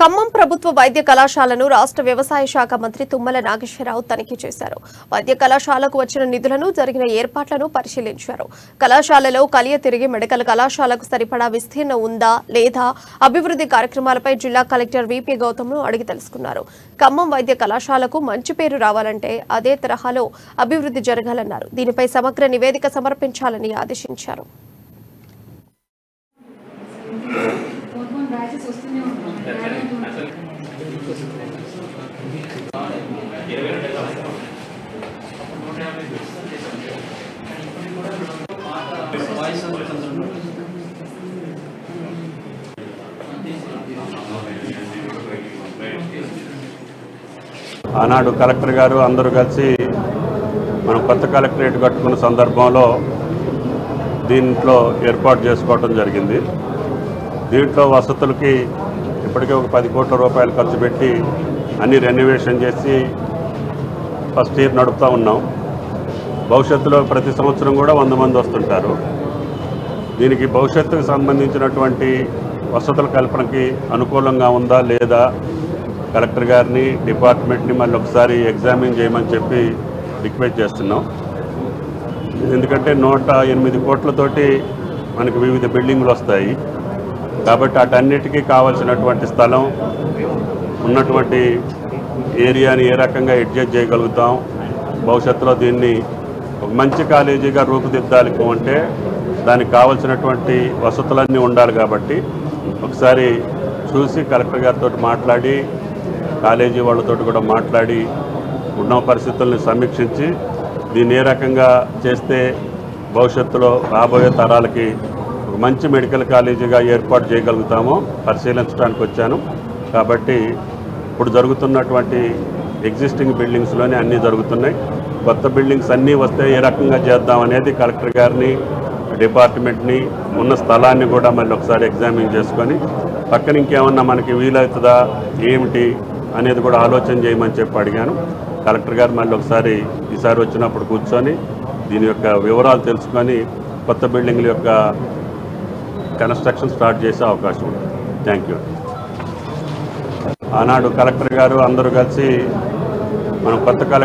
ఖమ్మం ప్రభుత్వ వైద్య కళాశాలను రాష్ట్ర వ్యవసాయ శాఖ మంత్రి తుమ్మల నాగేశ్వరరావు తనిఖీ చేశారు. వైద్య కళాశాలకు వచ్చిన నిధులను, జరిగిన ఏర్పాట్లను పరిశీలించారు. కళాశాలలో కలియ తిరిగి మెడికల్ కళాశాలకు సరిపడా విస్తీర్ణం ఉందా లేదా అభివృద్ధి కార్యక్రమాలపై జిల్లా కలెక్టర్ విపి గౌతమ్ను అడిగి తెలుసుకున్నారు. ఖమ్మం వైద్య కళాశాలకు మంచి పేరు రావాలంటే అదే తరహాలో అభివృద్ధి జరగాలన్నారు. దీనిపై సమగ్ర నివేదిక సమర్పించాలని ఆదేశించారు. ఆనాడు కలెక్టర్ గారు అందరూ కలిసి మనం కొత్త కలెక్టరేట్ కట్టుకున్న సందర్భంలో దీంట్లో ఏర్పాటు చేసుకోవడం జరిగింది. దీంట్లో వసతులకి ఇప్పటికే ఒక 10 కోట్ల రూపాయలు ఖర్చు పెట్టి అన్ని రెనోవేషన్ చేసి ఫస్ట్ ఇయర్ నడుపుతూ ఉన్నాం. భవిష్యత్తులో ప్రతి సంవత్సరం కూడా 100 మంది వస్తుంటారు. దీనికి భవిష్యత్తుకు సంబంధించినటువంటి వసతుల కల్పనకి అనుకూలంగా ఉందా లేదా కలెక్టర్ గారిని, డిపార్ట్మెంట్ని మళ్ళీ ఒకసారి ఎగ్జామిన్ చేయమని చెప్పి రిక్వెస్ట్ చేస్తున్నాం. ఎందుకంటే 108 కోట్లతోటి మనకి వివిధ బిల్డింగులు వస్తాయి కాబట్టి వాటన్నిటికీ కావాల్సినటువంటి స్థలం, ఉన్నటువంటి ఏరియాని ఏ రకంగా అడ్జస్ట్ చేయగలుగుతాం, భవిష్యత్తులో దీన్ని ఒక మంచి కాలేజీగా రూపుదిద్దాలి అంటే దానికి కావాల్సినటువంటి వసతులన్నీ ఉండాలి. కాబట్టి ఒకసారి చూసి కలెక్టర్ గారితో మాట్లాడి, కాలేజీ వాళ్ళతో కూడా మాట్లాడి ఉన్న పరిస్థితుల్ని సమీక్షించి దీన్ని ఏ రకంగా చేస్తే భవిష్యత్తులో రాబోయే తరాలకి ఒక మంచి మెడికల్ కాలేజీగా ఏర్పాటు చేయగలుగుతామో పరిశీలించడానికి వచ్చాను. కాబట్టి ఇప్పుడు జరుగుతున్నటువంటి ఎగ్జిస్టింగ్ బిల్డింగ్స్లోనే అన్నీ జరుగుతున్నాయి. కొత్త బిల్డింగ్స్ అన్నీ వస్తే ఏ రకంగా చేద్దాం అనేది కలెక్టర్ గారిని, డిపార్ట్మెంట్ని, ఉన్న స్థలాన్ని కూడా మళ్ళీ ఒకసారి ఎగ్జామిన్ చేసుకొని పక్కన ఇంకేమన్నా మనకి వీలవుతుందా ఏమిటి అనేది కూడా ఆలోచన చేయమని చెప్పి అడిగాను. కలెక్టర్ గారు మళ్ళీ ఒకసారి ఈసారి వచ్చినప్పుడు కూర్చొని దీని యొక్క వివరాలు తెలుసుకొని కొత్త బిల్డింగ్ల యొక్క కన్స్ట్రక్షన్ స్టార్ట్ చేసే అవకాశం ఉంది. Thank you. ఆనాడు కలెక్టర్ గారు అందరూ కలిసి మనం కొత్త